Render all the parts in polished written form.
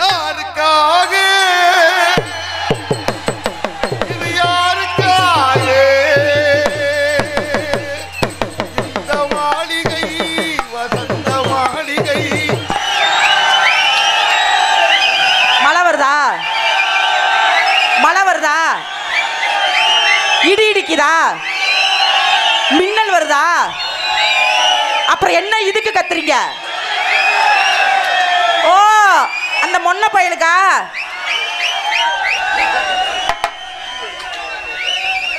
யாருக்காக இது யாருக்காக இந்த மாளிகை வசந்த மாளிகை. மழை வருதா? மழை வருதா? இடி இடிக்குதா? மின்னல் வருதா? அப்புறம் என்ன இதுக்கு கத்துறீங்க? ஓ, அந்த மொன்ன பயலுக்கா?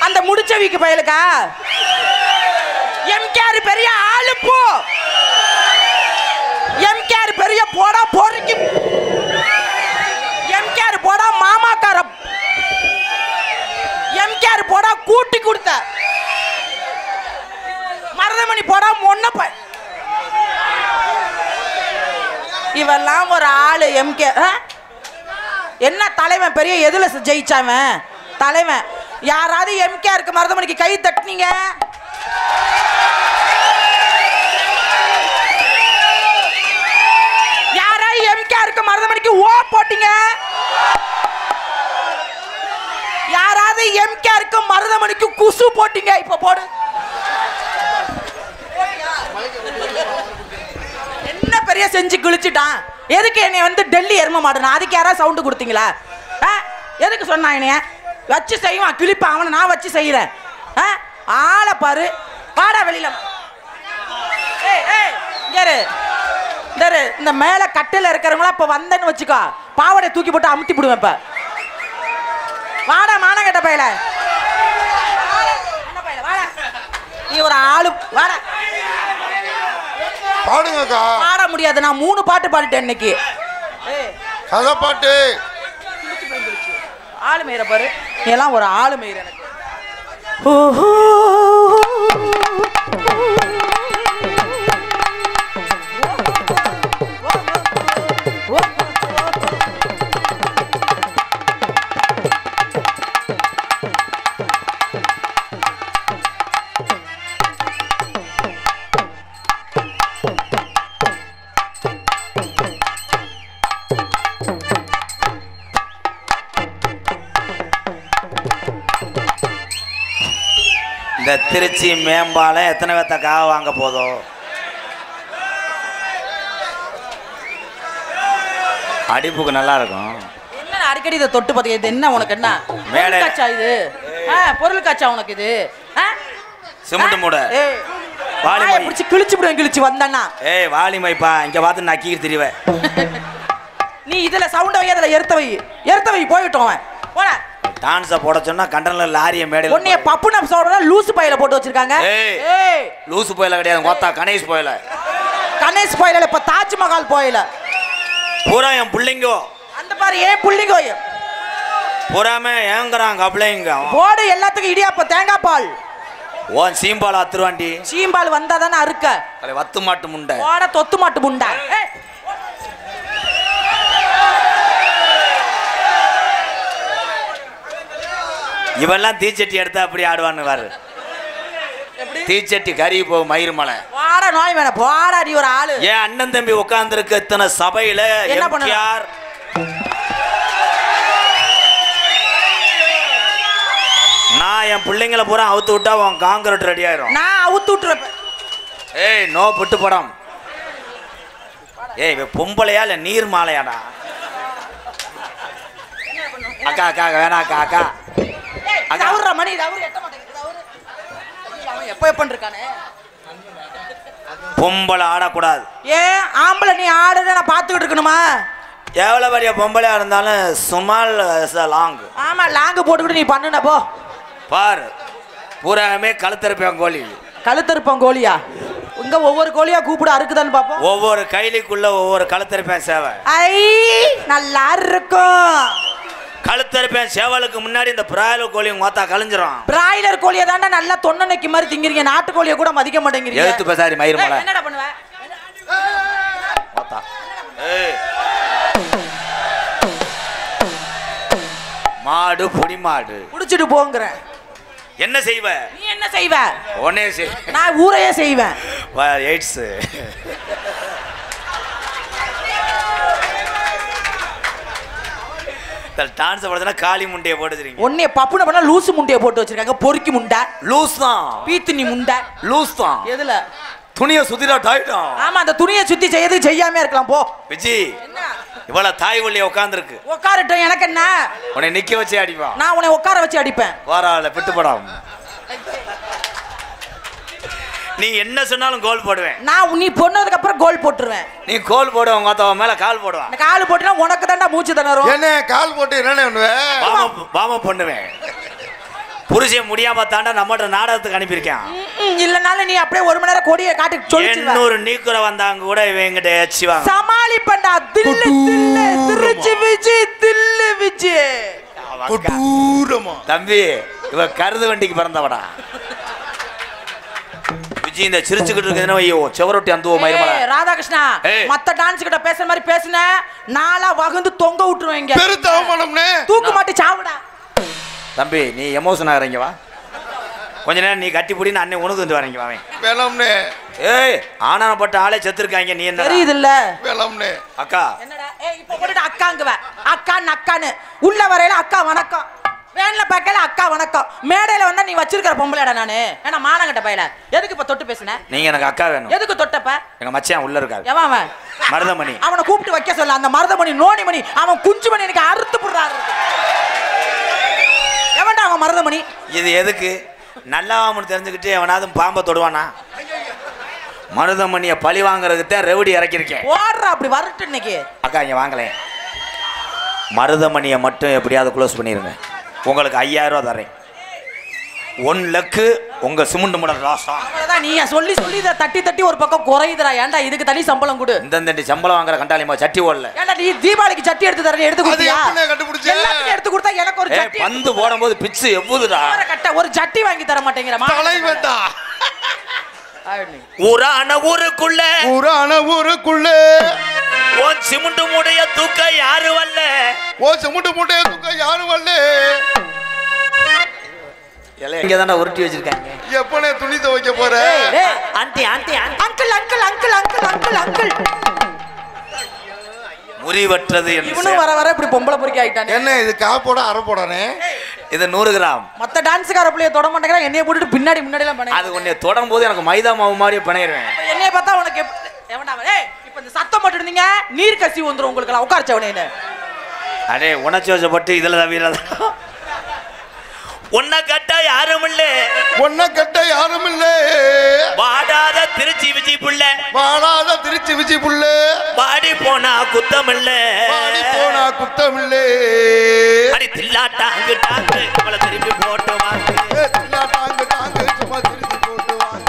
அந்த முடிச்சவிக்கு பயலுக்கா? எம்கேஆர் பெரிய ஆளு போ. எம்கேஆர் பெரிய போடா போறீங்க. எம்கேஆர் போடா மாமாக்கார. எம்கேஆர் போடா கூட்டி கொடுத்த. மருதமணி போடா மொன்ன பய. இவெல்லாம் ஒரு ஆளு. எம்கே என்ன தலைவன் பெரிய எதுல ஜெயிச்சாவன் தலைவன்? யாராவது எம்கேஆருக்கு மருதமணிக்கு கை தட்டினீங்க? யாராவது எம்கேஆருக்கு மருதமணிக்கு ஓ போட்டீங்க? யாராவது எம்கேஆருக்கு மருதமணிக்கு குசு போட்டீங்க? இப்ப போடு. என்ன பெரிய செஞ்சு கிழிச்சிட்டான்? எதுக்கு என்னை வந்து டெல்லி எரும மாடுனா? அதுக்கு யாராவது சவுண்டு கொடுத்தீங்களா? எதுக்கு சொன்னான்? என்னைய வச்சு செய்வான் கிழிப்பான். அவனை நான் வச்சு செய்யறேன். ஆளை பாரு. பாடா வெளியில. இந்த மேல கட்டில இருக்கிறவங்களா இப்ப வந்தேன்னு வச்சுக்கோ, பாவடை தூக்கி போட்டு அமுத்தி விடுவேன். இப்ப வாடா மானங்கட்ட பையல. நீ ஒரு ஆளு. வாடா. பாடுங்கக்கா. பாட முடியாது. நான் 3 பாட்டு பாடிட்டேன் இன்னைக்கு. கதை பாட்டு. ஆளு மேய்ற பாரு. நீ எல்லாம் ஒரு ஆளு மேய்ற. எனக்கு இந்த திருச்சி மேம்பாலம் எத்தனை பேர்த்த காவ வாங்க போதும்? அடிப்புக்கு நல்லா இருக்கும். என்ன அடிக்கடி இதை தொட்டு பார்த்து? இது என்ன உனக்கு? என்ன மேடை காட்சா இது? பொருள் காட்சா உனக்கு இது? சிமெண்ட் மூட வாலிமை பிடிச்சி கிழிச்சு விடுவேன். கிழிச்சு வந்தானா ஏய் வாலிமைப்பா இங்க பார்த்து நக்கி திரிவேன். நீ இதுல சவுண்ட வை, அதுல எர்த்த வை. எர்த்த வை போயிட்டோம். போட டான்ஸ போட சொன்னா கண்டன்ல லாரிய மேடையில உன்னைய பப்புன சொல்றத லூசு பையில போட்டு வச்சிருக்காங்க. ஏய் லூசு பையில கிடையாது, மொத்தா கணேஷ் பையில. கணேஷ் பையில இப்ப தாஜ்மஹால் பையில பூரா என் புள்ளைங்கோ. அந்த பாரு ஏன் புள்ளைங்கோ பூராமே ஏங்கறாங்க அப்படிங்க. போடு எல்லாத்துக்கும் இடியாப்ப தேங்காய் பால். ஓன் சீம்பால் அத்துருவாண்டி. சீம்பால் வந்தா தானே அறுக்க. வத்து மாட்டு முண்டை. போட தொத்து மாட்டு முண்டை. இவெல்லாம் தீச்சட்டி எடுத்தா அப்படி ஆடுவான்னு பாரு. தீச்சட்டி கறி போகும் மயிர் மலை. வாடா நோய் வேணா. போடா நீ ஒரு ஆளு. ஏன் அண்ணன் தம்பி உட்கார்ந்து இருக்க இத்தனை சபையில என்ன பண்ணுவார்? நான் என் பிள்ளைங்களை பூரா அவுத்து விட்டா உன் காங்கிரட் ரெடி ஆயிரும். நான் அவுத்து விட்டுறேன். ஏய் நோ புட்டு படம். ஏய் பொம்பளையா இல்ல நீர் மாலையாடா? அக்கா அக்கா வேணா அக்கா அக்கா. அவர்ற மணி அவர் எட்ட மாட்டேங்குது. அவன் எப்ப எப்பன்றிருக்கானே. பொம்பளை ஆடக்கூடாது. ஏன் ஆம்பளை நீ ஆடுறத நான் பார்த்துக்கிட்டு இருக்கணுமா? எவ்வளவு பெரிய பொம்பளையா இருந்தாலும் சுமால் லாங். ஆமா லாங் போட்டுக்கிட்டு நீ பண்ணுன போ. பாரு பூராமே கழுத்தறுப்பேன் கோழி. கழுத்தறுப்பேன் கோழியா? இங்க ஒவ்வொரு கோழியா கூப்பிட அறுக்குதான்னு பாப்போம். ஒவ்வொரு கைலிக்குள்ள ஒவ்வொரு கழுத்தறுப்பேன் சேவை. ஐ நல்லா இருக்கும். கழுத்தறுப்பேன் சேவலுக்கு முன்னாடி இந்த பிராய்லர் கோழி மொத்தா கழிஞ்சிரும். பிராய்லர் கோழியை தாண்டா நல்லா தொன்னனைக்கு மாதிரி திங்கிறீங்க. நாட்டு கோழியை கூட மதிக்க மாட்டேங்கிறீங்க. எழுத்து பேசாரி மயிர் மலை. என்னடா பண்ணுவ? மொத்தா ஏய் மாடு பொடி மாடு புடிச்சிட்டு போங்கற. என்ன செய்வ? நீ என்ன செய்வ? ஒண்ணே செய். நான் ஊரையே செய்வேன். எய்ட்ஸ் டான்ஸ் போடுறதுனா காளி முண்டையை போட்டு வச்சிருக்கீங்க. ஒன்னே பப்புன பண்ணா லூசு முண்டையை போட்டு வச்சிருக்காங்க. பொறுக்கி முண்டை. லூஸ் தான். பீத்தினி முண்டை. லூஸ் தான். எதுல? துணியை சுத்திரா டாய்ட்டோம். ஆமா அந்த துணியை சுத்தி செய்யறது செய்யாம இருக்கலாம் போ. விஜி இவ்வளவு தாய் வள்ளிய உட்கார்ந்துருக்கு. உட்காரட்டும் எனக்கு என்ன? உன்னை நிக்க வச்சு அடிப்பான். நான் உன்னை உட்கார வச்சு அடிப்பேன். வாரால பிட்டு படம். நீ என்ன சொன்னாலும் கோல் போடுவேன். நான் நீ பொண்ணதுக்கு அப்புறம் கோல் போட்டுருவேன். நீ கோல் போடுவ உங்க அத்தவ மேல கால் போடுவா. கால் போட்டுனா உனக்கு தான்டா மூச்சு திணறும். என்ன கால் போட்டு என்ன பண்ணுவேன்? வாம பண்ணுவேன். புருஷன் முடியாம தாண்டா நம்மட்ட நாடகத்துக்கு அனுப்பியிருக்கேன். இல்லனால நீ அப்படியே 1 மணி நேரம் கொடியை காட்டி சொல்லிடுவ. 800 நீக்குற வந்தாங்க கூட இவங்கிட்ட ஏச்சிவாங்க. சமாளிப்பண்டா. தில்லு தில்லு திருச்சி விஜி தில்லு விஜி. கொடூரமா. தம்பி இவ கருது வண்டிக்கு பிறந்தவடா. விஜி இந்த சிரிச்சுக்கிட்டு இருக்குதுன்னா ஐயோ செவரொட்டி அந்துவோ மயிரமலா. ராதாகிருஷ்ணா மத்த டான்ஸ் கிட்ட பேசுற மாதிரி பேசுன நாளா வகுந்து தொங்க விட்டுருவேன். இங்க பெருத்த அவமானம்னே. தூக்கு மாட்டி சாவுடா. தம்பி நீ எமோஷன் ஆகிறீங்க வா. கொஞ்ச நேரம் நீ கட்டி பிடி நான் உனக்கு வந்து வரீங்க வாவே. வேலம்னே. ஏய் ஆனானப்பட்ட ஆளே செத்துருக்காங்க. நீ என்ன தெரியுது இல்ல? வேலம்னே. அக்கா என்னடா இப்ப போட்டு அக்காங்குவ. அக்கா நக்கான்னு உள்ள வரையில அக்கா வணக்கம். வேன்ல பார்க்கல அக்கா வணக்கம். மேடையில வந்தா நீ வச்சிருக்கிற பொம்பளைடா நானு. ஏன்னா மானங்கட்ட பையல. எதுக்கு இப்ப தொட்டு பேசுன? நீங்க எனக்கு அக்கா வேணும். எதுக்கு தொட்டப்ப? எங்க மச்சான் உள்ள இருக்காரு. எவன் அவன்? மருதமணி. அவனை கூப்பிட்டு வைக்க சொல்ல. அந்த மருதமணி நோனிமணி அவன் குஞ்சு மணி எனக்கு அறுத்து புடுறாரு. எவன்டா அவன் மருதமணி? இது எதுக்கு? நல்லாவாமனு தெரிஞ்சுக்கிட்டு எவனாவது பாம்பை தொடுவானா? மருதமணியை பழி வாங்குறதுக்கு தான் ரெவடி இறக்கிருக்கேன். ஓடுறா அப்படி வரட்டு இன்னைக்கு. அக்கா இங்க வாங்கலேன். மருதமணியை மட்டும் எப்படியாவது க்ளோஸ் பண்ணிருங்க. உங்களுக்கு 5000 ரூபா தரேன். 1 லக்கு உங்க சிமெண்ட் மூட ராசா. அவ்வளவுதான். நீ சொல்லி சொல்லி இதை தட்டி தட்டி ஒரு பக்கம் குறையுதுடா. ஏன்டா இதுக்கு தனி சம்பளம் கொடு. இந்த சம்பளம் வாங்குற கண்டாலிமா சட்டி ஓடல. ஏன்டா நீ தீபாவளிக்கு சட்டி எடுத்து தரேன். எடுத்து கொடுத்தியா? எல்லாத்தையும் எடுத்து கொடுத்தா எனக்கு ஒரு சட்டி. பந்து போடும்போது பிச்சு எவ்வளவுடா? ஒரு சட்டி வாங்கி தர மாட்டேங்கிற தலைவன்டா. ஊரான ஊருக்குள்ள ஓ சிமெண்ட் மூடைய தூக்க யாரு வரல? ஓ சிமெண்ட் மூடைய தூக்க யாரு வரல? இங்க தான உருட்டி வச்சிருக்காங்க. எப்பனே துணி துவைக்க போற? Aunty aunty uncle uncle uncle uncle uncle uncle. முறிவற்றது இவனும் வர வர இப்படி பொம்பளை பொறுக்கி ஆயிட்டானே. என்ன இது காப்போட அரை போடானே? இது 100 கிராம். மத்த டான்ஸ்கார பிள்ளைய தொட மாட்டேங்கற. என்னைய போட்டுட்டு பின்னாடி முன்னாடி எல்லாம் பண்ணே. அது உன்னை தொடும் போது எனக்கு மைதா மாவு மாதிரியே பண்ணிடுவேன். என்னைய பார்த்தா உனக்கு எவன்டா? ஏய் இப்போ இந்த சத்தம் போட்டு இருந்தீங்க நீர் கசி வந்துரும் உங்களுக்கு எல்லாம். உட்கார்ச்சவனே. அடே உணச்சோசப்பட்டு இதுல தவிரத. உன்னை கட்ட யாரும் இல்ல. உன்னை கட்ட யாரும் இல்ல. வாடாத திருச்சி விஜி புள்ள. வாடாத திருச்சி விஜி புள்ள. வாடி போனா குத்தம் இல்ல. வாடி போனா குத்தம் இல்ல. அடி தில்லாட்டாங்க டாங்க நம்மள திருப்பி போட்டு வாங்க. தில்லாட்டாங்க டாங்க சும்மா திருப்பி போட்டு வாங்க.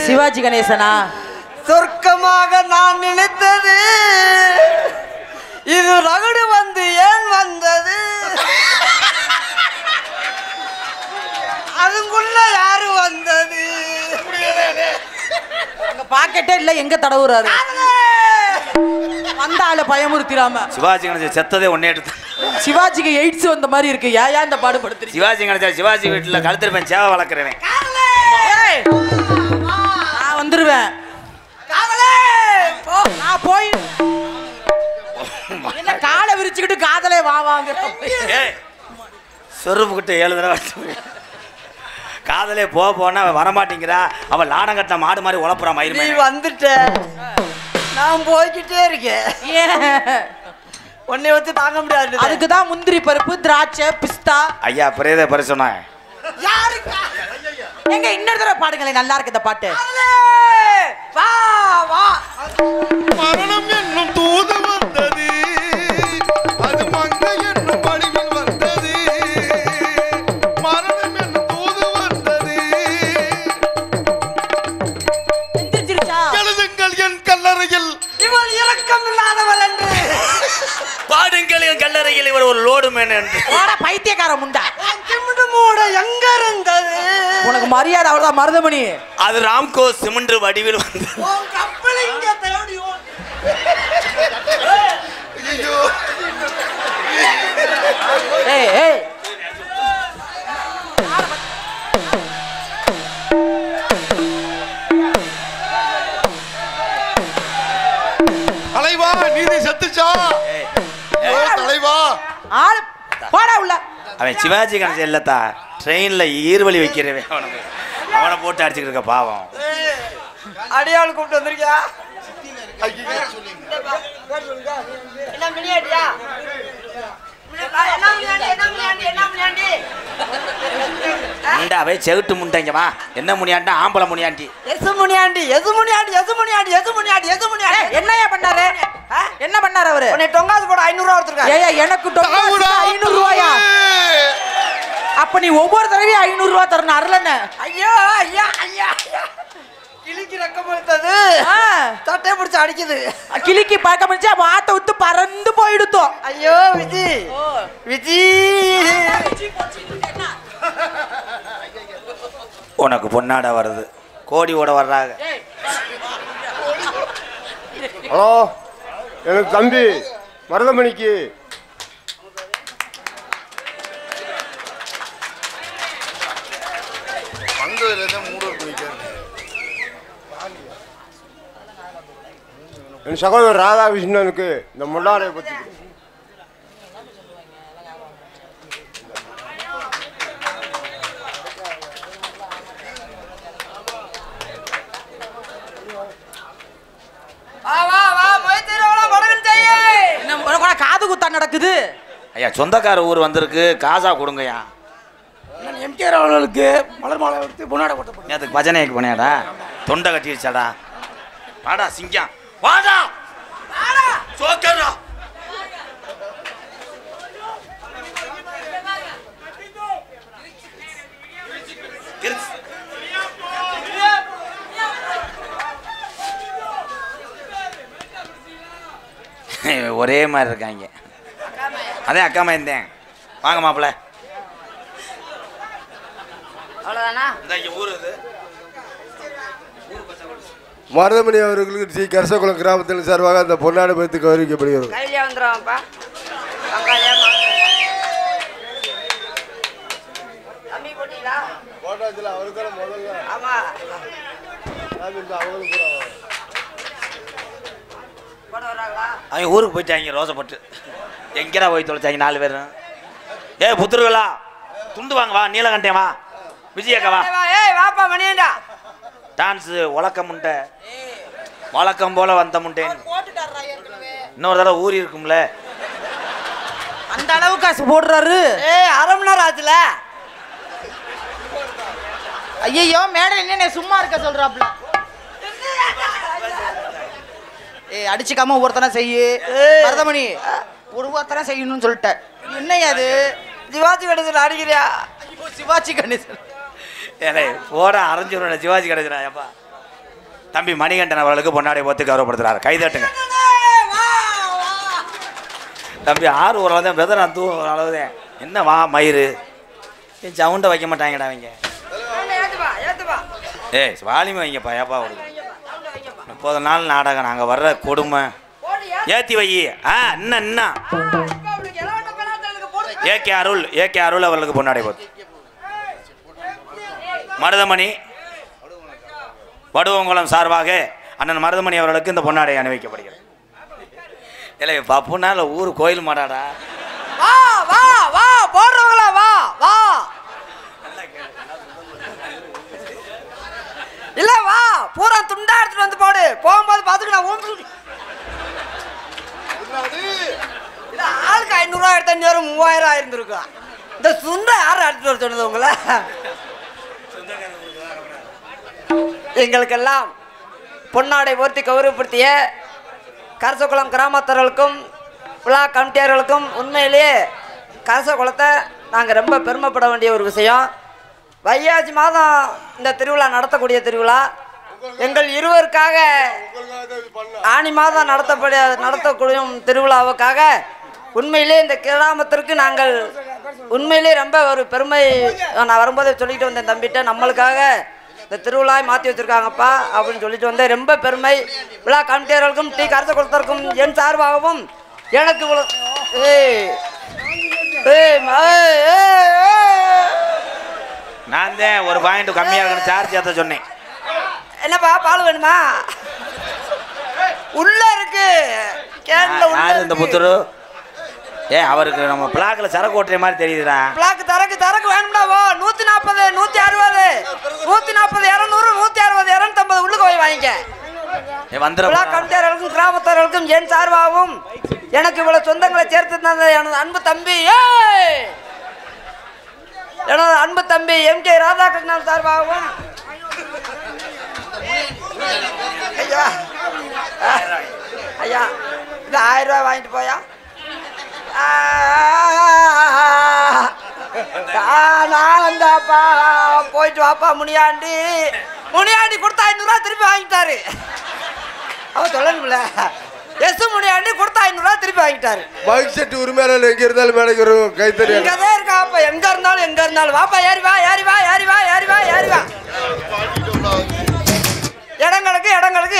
சிவாஜி கணேசனா? சொர்க்கமாக நான் நினைத்தது இது ரகுடு வந்து ஏன் வந்தது? அதுக்குள்ள யாரு வந்தது? பாக்கெட்டே இல்ல. எங்க தடவுறாரு? வந்த ஆளை பயமுறுத்திராம. சிவாஜி கணேசன் செத்ததே ஒன்னே எடுத்து. சிவாஜிக்கு எய்ட்ஸ் வந்த மாதிரி இருக்கு. ஏன் இந்த பாடுபடுத்துறீங்க? சிவாஜி கணேசன் சிவாஜி வீட்டுல கழுத்திருப்பேன் சேவை வளர்க்குறேன். நான் வந்துருவேன். நான் போய் என்ன காலை விரிச்சுக்கிட்டு காதலே வா வாங்க. சொருப்பு கிட்ட 7 தடவை காதலே போனா வரமாட்டேங்கிறா. அவன் லாடம் கட்டின மாடு மாதிரி உழப்புறா. மயிர் நீ வந்துட்ட. நான் போய்கிட்டே இருக்கேன். உன்னை வச்சு தாங்க முடியாது. அதுக்குதான் முந்திரி பருப்பு திராட்சை பிஸ்தா. ஐயா பிரேத பரிசோனா யாருக்கா? எங்க இன்னொரு தடவை பாடுங்களேன், நல்லா இருக்கு இந்த பாட்டு. வா வா. மரணம் என்னும் தூது வந்தது, அது மங்கை என்னும் வடிவில் வந்தது. மரணம் என்னும் தூது வந்தது. எழுதுங்கள் என் கல்லறையில் இவள் இரக்கம் இல்லாதவள் என்று. பாடுங்கள் என் கல்லறையில் இவர் ஒரு லோடு மேன் என்று. போடா பைத்தியக்கார முண்டா. சிமெண்ட் மூட எங்க இருந்தது? உனக்கு மரியாதை அவ்வளவுதான் மருதமணி. அது ராம்கோ சிமெண்ட் வடிவில் வந்தது. உன் கப்பல் இங்க தேடி ஐயோ ஏய் ஏய் தலைவா, நீதி செத்துச்சா? ஓ தலைவா, ஆளு போடா உள்ள. அவன் சிவாஜி கணேசன் இல்லத்தா, ட்ரெயின்ல ஈர்வழி வைக்கிறவன் அவனுக்கு. அவனை போட்டு அடிச்சுக்கிட்டு இருக்க பாவம். அடியாள் கூப்பிட்டு வந்திருக்கியா? என்ன மினியாட்டியா? முண்டாவே செவிட்டு முண்டைங்க வா. என்ன முனியாண்டா? ஆம்பளை முனியாண்டி. எது முனியாண்டி? எது முனியாண்டி? எது முனியாண்டி? எது முனியாண்டி? எது முனியாண்டி? என்னையா பண்ணாரு? என்ன பண்ணாரு அவரு? உன்னை டொங்காது போட 500 ரூபா கொடுத்துருக்காரு. ஏய் எனக்கு தாவுடா, 500 ரூபாயா? அப்ப நீ ஒவ்வொரு தடவையும் 500 ரூபா தரணும் அருளன்னு. ஐயோ ஐயா ஐயா ஐயா. கிளிக்கு ரக்கம் எடுத்தது தட்டை பிடிச்சு அடிக்குது. கிளிக்கு பார்க்க முடிஞ்சா வாத்த விட்டு பறந்து போயிடுத்தோம். ஐயோ விஜி விஜி. உனக்கு பொன்னாட வருது, கோடி ஓட வர்றாங்க. ஹலோ, எனக்கு தம்பி மருதமணிக்கு என் சகோதரர் ராதாகிருஷ்ணனுக்கு இந்த முள்ளாரை பற்றி காது குத்தா நடக்குது. ஐயா சொந்தக்கார ஊர் வந்திருக்கு, காசா கொடுங்கய்யா. எம்கேஆர் அவர்களுக்கு மலர் மாலை எடுத்து பொன்னாடை போட்டு நேற்றுக்கு பஜனைக்கு போனியாடா? தொண்டை கட்டிடுச்சாடா? வாடா சிங்கம் வாடா சோக்கரா. ஒரே மாதிரி இருக்காங்க. அதே அக்காமா இருந்தேன். வாங்க மாப்பிள்ள. அவ்வளோதானா? ஊர் இது மருதமணி அவர்களுக்கு ஸ்ரீ கரசகுளம் கிராமத்தின் சார்பாக அந்த பொன்னாடை பற்றி கௌரவிக்கப்படுகிறது. கையிலே வந்துடுவாங்கப்பா. தம்பி போட்டீங்களா? ஆமா போட வராங்களா? அவங்க ஊருக்கு போயிட்டாங்க ரோசப்பட்டு. எங்கடா போய் தொலைச்சாங்க 4 பேரும்? புத்துருகளா துண்டு வாங்க வா. நீலகண்டே வா. விஜயக்கா வா. ஏய் வாப்பா மணியண்டா. டான்ஸு உலக்க முண்டை வழக்கம் போல வந்த முண்டேன். இன்னொரு தடவை ஊறி இருக்கும்ல, அந்த அளவுக்கு காசு போடுறாரு. ஏய் அரை மணி நேரம் ஆச்சுல. ஐயோ மேடம் என்ன சும்மா இருக்க சொல்றாப்ல. ஏய் அடிச்சுக்காம ஒவ்வொருத்தனா செய்யு. மருதமணி ஒவ்வொருத்தனா செய்யணும்னு சொல்லிட்டேன். என்னையா அது? சிவாஜி கணேசன் அடிக்கிறியா? சிவாஜி கணேசன் ஏலே போட அரைஞ்சிருந்த சிவாஜி கிடைச்சிடா. எப்பா தம்பி மணிகண்டன் அவர்களுக்கு பொன்னாடை போத்து கௌரவப்படுத்துறாரு. கைதட்டுங்க தம்பி. 6 ஒரு அளவுதான் பிரதர், அந்த ஒரு அளவுதான். என்ன வா மயிறு சவுண்டை வைக்க மாட்டாங்கடா அவங்க. வாலிமை வைங்கப்பா. ஏப்பா ஒரு 30 நாள் நாடகம் நாங்கள் வர்ற கொடுமை ஏற்றி வை. இன்னும் ஏகே அருள் அவர்களுக்கு பொன்னாடை போத்து. மருதமணி வடுவங்குளம் சார்பாக அண்ணன் மருதமணி அவர்களுக்கு இந்த பொன்னாடை அணிவிக்கப்படுகிறது. இல்லை பப்புனால ஊர் கோயில் மாடாடா. வா வா வா போடுறவங்களா வா வா. இல்ல வா பூரா துண்டா எடுத்துட்டு வந்து போடு. போகும்போது பாத்துக்கலாம். இல்ல ஆளுக்கு 500 ரூபா எடுத்து 3000 ஆயிருந்துருக்கா. இந்த சுண்டை யாரும் எடுத்துட்டு வர சொன்னது உங்களை? எங்களுக்கெல்லாம் பொன்னாடை போர்த்தி கௌரவப்படுத்திய கரசகுளம் கிராமத்தர்களுக்கும் விழா கமிட்டியார்களுக்கும் உண்மையிலேயே கரசகுளத்தை நாங்கள் ரொம்ப பெருமைப்பட வேண்டிய ஒரு விஷயம். வைகாசி மாதம் இந்த திருவிழா நடத்தக்கூடிய திருவிழா எங்கள் இருவருக்காக ஆனி மாதம் நடத்தக்கூடிய திருவிழாவுக்காக உண்மையிலே இந்த கிராமத்திற்கு நாங்கள் உண்மையிலே ரொம்ப ஒரு பெருமை. நான் வரும்போதே சொல்லிட்டு வந்தேன் தம்பிட்ட, நம்மளுக்காக இந்த திருவிழாவை மாற்றி வச்சுருக்காங்கப்பா அப்படின்னு சொல்லிட்டு வந்தேன். ரொம்ப பெருமை. விழா கமிட்டியர்களுக்கும் டி கரசகுளத்திற்கும் என் சார்பாகவும் எனக்கு நான் தான் ஒரு பாயிண்ட் கம்மியாக இருக்குன்னு சார்ஜ் ஏற்ற சொன்னேன். என்னப்பா பால் வேணுமா? உள்ள இருக்கு கேன்ல உள்ள இந்த புத்தரு அவருக்கு நம்ம பிளாக்ல சரக்கு ஓட்டுற மாதிரி தெரியுதுடா. பிளாக் தரக்கு வேணும்டாவோ 140 160 140 200 160 250 உள்ளுக்கு போய் வாங்கிக்க. விழா கமிட்டியாளர்களுக்கும் கிராமத்தார்களுக்கும் என் சார்பாகவும் எனக்கு இவ்வளவு சொந்தங்களை சேர்த்து தந்த எனது அன்பு தம்பி எம் கே ராதாகிருஷ்ணன் சார்பாகவும் ஐயா ஐயா இது 1000 ரூபாய் வாங்கிட்டு போயா. நான்தாப்பா போயிட்டு வாப்பா. முனியாண்டி கொடுத்தா 500 ரூபா திருப்பி வாங்கிட்டாரு. அவன் சொல்லணும்ல. முனியாண்டி கொடுத்தா 500 ரூபா திருப்பி வாங்கிட்டாரு. பைக் செட் உரிமையாளர் எங்க இருந்தாலும் மேடைக்கு வரும் கைத்தறி இங்கதான் இருக்கா. அப்ப எங்க இருந்தாலும் வாப்பா ஏறி வா. இடங்களுக்கு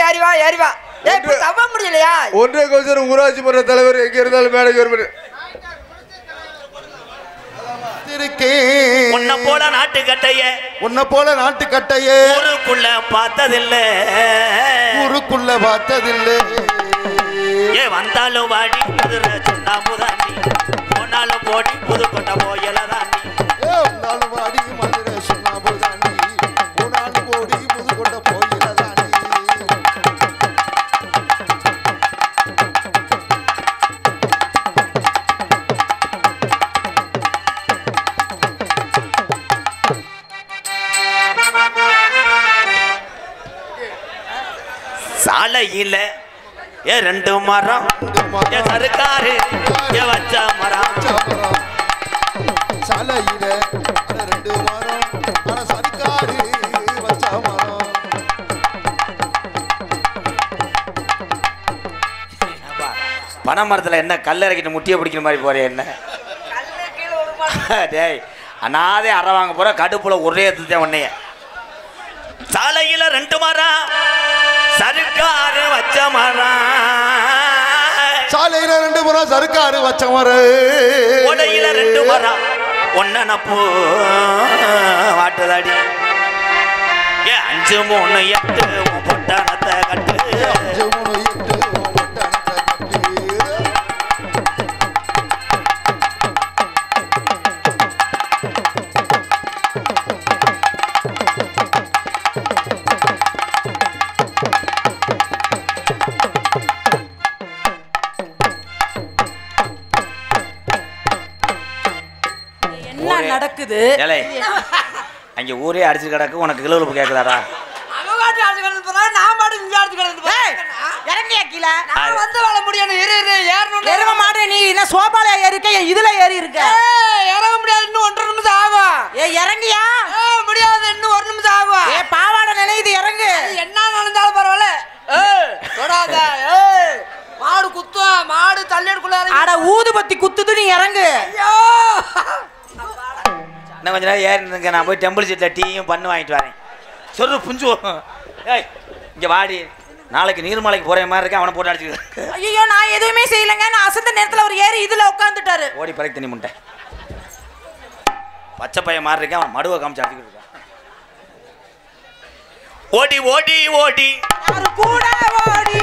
ஏறி வா. தவ முடியலையா? ஒன்றே கோசரம் ஊராட்சி மன்ற தலைவர் எங்க இருந்தாலும் மேடைக்கு வரும். உன்னை போல நாட்டுக்கட்டைய ஊருக்குள்ள பார்த்ததில்லை வந்தாலும் வாடி மதுரை சொன்னா புதாண்டி போனாலும் போடி புதுக்கோட்டை போயலதாண்டி வந்தாலும் வாடி மதுரை சொன்னா புதாண்டி போனாலும் போடி புதுக்கோட்டை போயலதாண்டி. சாலையில 2 மரம் சருக்காரு வச்ச மரம் சாலையில 2 மரம் சருக்காரு வச்ச மரம். பனை மரத்துல என்ன கல்ல இறக்கிட்டு முட்டியை பிடிக்கிற மாதிரி போறே என்ன டேய் அனாதே அற வாங்க போற கடுப்புல ஒரே எடுத்துட்டேன் உன்னைய. சாலையில 2 மரம் சருக்காரு வச்ச மரம் சாலையில 2 மரம் சருக்காரு வச்ச மரம் உடையில 2 மரம் ஒன்னப்பு வாட்டுதாடி 5 3 8 பொட்டானத்தை கட்டு 5 3 8 பொட்டானத்தை கட்டு. நடக்குது அங்க ஊரே அடிச்சு கிடக்கு. உனக்கு கிளவுப்பு கேட்கலாடா? இதுல ஏறி இருக்க இறங்க முடியாது. இன்னும் 1 நிமிஷம் ஆகும். இறங்கியா முடியாது. இன்னும் 1 நிமிஷம் ஆகும். பாவாடை நினைது இறங்கு. என்ன நடந்தாலும் பரவாயில்ல. மாடு குத்தும். மாடு தள்ளிடுக்குள்ள ஊதுபத்தி குத்துது. நீ இறங்கு. இன்னும் கொஞ்ச நேரம் ஏறிங்க. நான் போய் டெம்பிள் சீட்டில் டீயும் பண்ணு வாங்கிட்டு வரேன். சொல்லு புஞ்சு. ஏய் இங்கே வாடி. நாளைக்கு நீர்மலைக்கு போகிற மாதிரி இருக்கேன். அவனை போட்டு அடிச்சுக்க. ஐயோ நான் எதுவுமே செய்யலைங்க. நான் அசந்த நேரத்தில் அவர் ஏறி இதில் உட்காந்துட்டாரு. ஓடி பறக்க தண்ணி முட்டை பச்சை பையன் மாதிரி இருக்கேன். அவன் மடுவை காமிச்சு அடிச்சுக்கிட்டு இருக்கான். ஓடி ஓடி ஓடி கூட ஓடி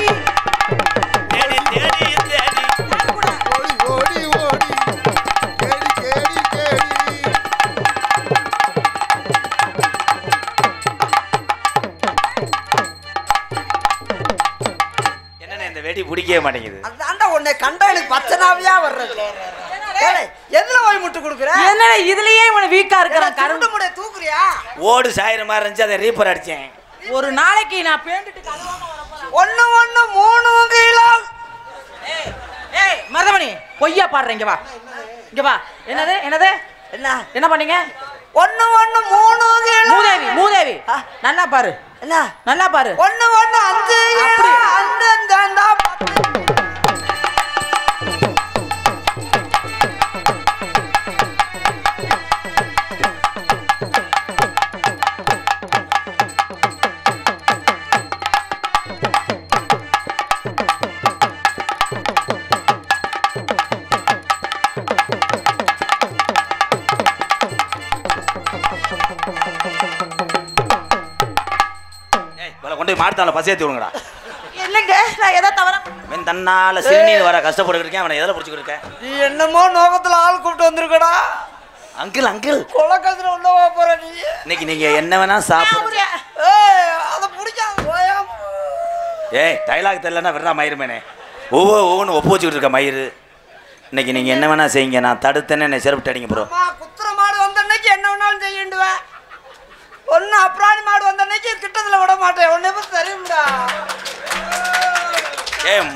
தேடி தேடி தேடி ஓடி ஓடி ஓடி கேடி கேடி கேடி. என்னன்னு இந்த வெடி பிடிக்கவே மாட்டேங்குது. அதான்டா உன்னை கண்டா எனக்கு பச்சனாவியா வர்றது. எதுல போய் முட்டு கொடுக்குற? என்ன இதுலயே இவனை வீக்கா இருக்கறான். கரண்ட் முடைய தூக்குறியா? ஓடு சாயிர மாதிரி இருந்துச்சு. அதை ரீப்பர் அடிச்சேன். ஒரு நாளைக்கு நான் பேண்டுட்டு கழுவாம வரப்போறேன். 1 1 3 கிலோ. ஏய் மருதமணி பொய்யா பாடுறீங்க வா. இங்க வா. என்னது என்னது என்ன பண்ணீங்க? 1 1 3 கிலோ. மூதேவி நல்லா பாரு. என்ன நல்லா பாரு. 1 1 5 கிலோ. அந்த மாடுத்தால பசியேத்தி விடுங்கடா. இல்லைங்க நான் ஏதோ தவற தன்னால சிறுநீர் வர கஷ்டப்பட்டு இருக்கேன். அவனை எதில் பிடிச்சிக்கிட்டு இருக்கேன்? நீ என்னமோ நோக்கத்துல ஆள் கூப்பிட்டு வந்திருக்கடா. அங்கிள் அங்கிள் கொலக்கத்துல உள்ளவா போற நீ. இன்னைக்கு நீங்க என்ன வேணா சாப்பிடுங்க. அதை பிடிக்காது. டைலாக் தெரியலன்னா விடுறா மயிருமேனே. ஒவ்வொன்று ஒப்பு வச்சுக்கிட்டு இருக்க மயிறு. இன்னைக்கு நீங்க என்ன வேணா செய்யுங்க. நான் தடுத்தேன்னு என்னை செருப்பிட்டு அடிங்க ப்ரோ. குத்துற மாடு வந்த அன்னைக்கு என்ன வேணாலும் செய்யுண்டுவேன். ஒன்னு அப்ராணி மாடு வந்த அன்னைக்கு கிட்டத்துல விட மாட்டேன். ஒன்னே பத்தி தெரியும்டா.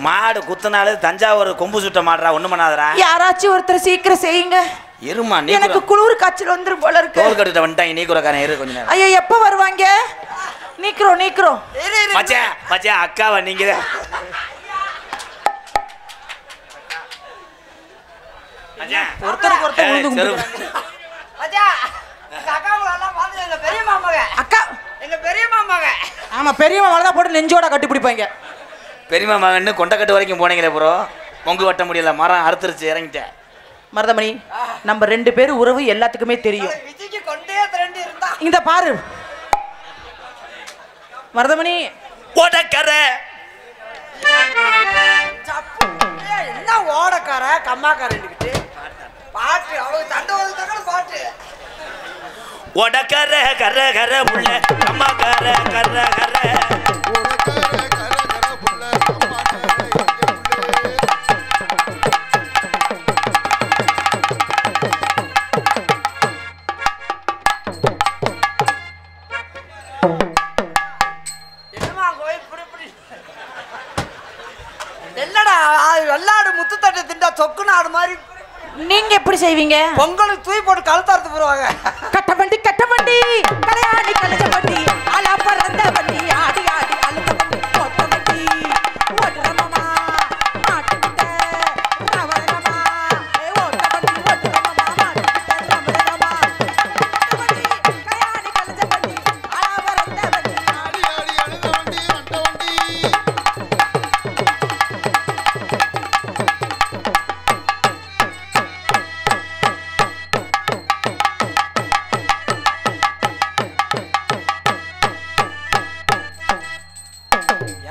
மாடு குத்துனாலே தஞ்சாவூர் கொம்பு சுட்ட மாடுறா. ஒண்ணு பண்ணாதரா. யாராச்சும் ஒருத்தர் சீக்கிரம் செய்யுங்க. இருமா நீ. எனக்கு குளிர் காய்ச்சல் வந்துரும் போல இருக்கு. தோல் கட்டிட்ட வந்துட்டாங்க. நீ குறக்காரன் இரு கொஞ்ச நேரம். ஐயோ எப்ப வருவாங்க? நீக்கிறோம் மச்சான் அக்காவா நீங்க? ஒருத்தருக்கு ஒருத்தர் ஆமா பெரிய மாமா தான் போட்டு நெஞ்சோட கட்டி பிடிப்பாங்க. பெரியமா மகன்னு கொண்டக்கட்டு வரைக்கும் போனீங்களே ப்ரோ. பொங்கு வெட்ட முடியல. மரம் அறுத்துருச்சு இறங்கிட்டேன். மருதமணி நம்ம 2 பேரும் உறவு எல்லாத்துக்குமே தெரியும். இந்த பாரு மருதமணி ஓடக்கார என்ன ஓடக்கார கம்மாக்காரன்னுக்கிட்டு பாட்டு அவங்க தண்டை வந்து பாட்டு. ஓடக்கார கர கர புள்ள கம்மாக்கார கர கர. என்னடா வெள்ளாடு முத்து தட்டை திண்டா சொக்கு நாடு மாதிரி. நீங்க எப்படி செய்வீங்க? பொங்கலுக்கு தூய் போட்டு கழுத்தார்த்து போடுவாங்க. கட்ட வண்டி கடையாடி கழுத வண்டி அலா பறந்த வண்டி ஆடி ஆடி அழுத வண்டி ஓட்ட வண்டி ஓட்டுற மாமா மாட்டுக்கிட்ட ரவரமா ஓட்ட வண்டி ஓட்டுற மாமா மாட்டுக்கிட்ட ரவரமா வண்டி கடையாடி கழுத வண்டி அலா பறந்த வண்டி ஆடி ஆடி அழுத வண்டி ஓட்ட வண்டி.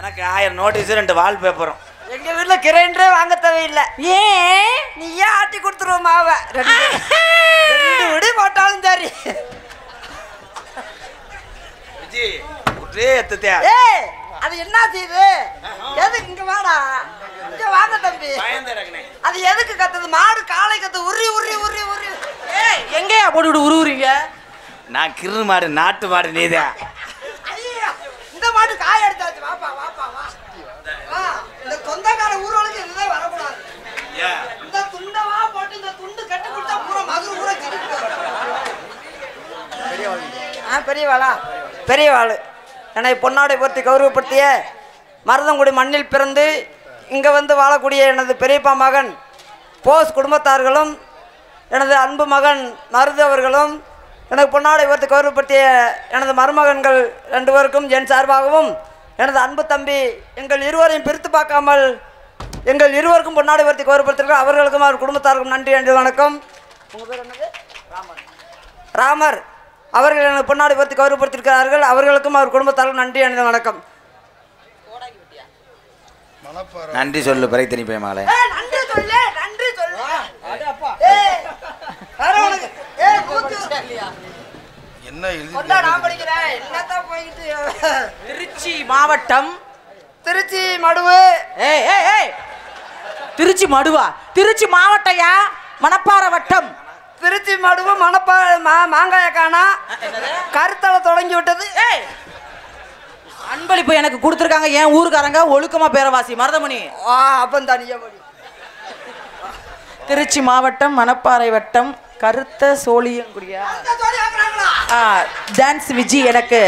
எனக்கு 1000 நோட்டீஸ் 2 வால் பேப்பரும். எங்க வீட்டுல கிரைண்டரே வாங்க தேவையில்லை. ஏன் நீ ஏன் ஆட்டி கொடுத்துருவோம் மாவை 2 விடி போட்டாலும் சரி. ஏய் அது என்ன செய்யுது? எதுக்கு இங்க வாடா இங்க வாங்க தம்பி. அது எதுக்கு கத்துது? மாடு காலை கத்து உரி உரி உரி உரி. ஏய் எங்கயா போட்டுட்டு உருவுறீங்க? நான் கிரு மாடு நாட்டு மாடு நீதான். இந்த மாடு காய எடுத்தாச்சு. வாப்பா வாப்பா வா. இந்த சொந்தக்கார ஊர்களுக்கு இதுதான் வரக்கூடாது. இந்த துண்டவா போட்டு இந்த துண்டு கட்டி கொடுத்தா பூரா மதுரை பூரா கிழிச்சு. பெரியவாளா பெரியவாள் என்னை பொன்னாடை போர்த்தி கௌரவப்படுத்திய மருதங்குடி மண்ணில் பிறந்து இங்கே வந்து வாழக்கூடிய எனது பெரியப்பா மகன் போஸ் குடும்பத்தார்களும் எனது அன்பு மகன் மருது அவர்களும் எனக்கு பொன்னாடை போர்த்தி கௌரவப்படுத்திய எனது மருமகன்கள் 2 பேருக்கும் என் சார்பாகவும் எனது அன்பு தம்பி எங்கள் இருவரையும் பிரித்து பார்க்காமல் எங்கள் இருவருக்கும் பொன்னாடை போர்த்தி கௌரவப்படுத்திருக்க அவர்களுக்கும் அவர் குடும்பத்தாருக்கும் நன்றி என்று வணக்கம். உங்கள் பேர் என்னது? ராமர் அவர்கள் எனக்கு பொன்னாடை போர்த்தி கௌரவப்படுத்தியிருக்கிறார்கள். அவர்களுக்கும் அவர் குடும்பத்தாருக்கும் நன்றி என்று வணக்கம். நன்றி சொல்லு பிறகு தனி போய் மாலை. நன்றி சொல்லு நன்றி சொல்லு. என்ன திருச்சி மாவட்டம் திருச்சி மடுவு. ஏய் ஏய் ஏய் திருச்சி மடுவா? திருச்சி மாவட்டயா? மணப்பாறை வட்டம். திருச்சி மடுவு மாங்காய காணா கருத்தலை தொடங்கி விட்டது. அன்பளிப்பு எனக்கு கொடுத்துருக்காங்க என் ஊருக்காரங்க ஒழுக்கமா பேரவாசி மருதமணி. அப்பந்தானியா திருச்சி மாவட்டம் மணப்பாறை வட்டம் கருத்த சோழியங்குடியா டான்ஸ் விஜி எனக்கு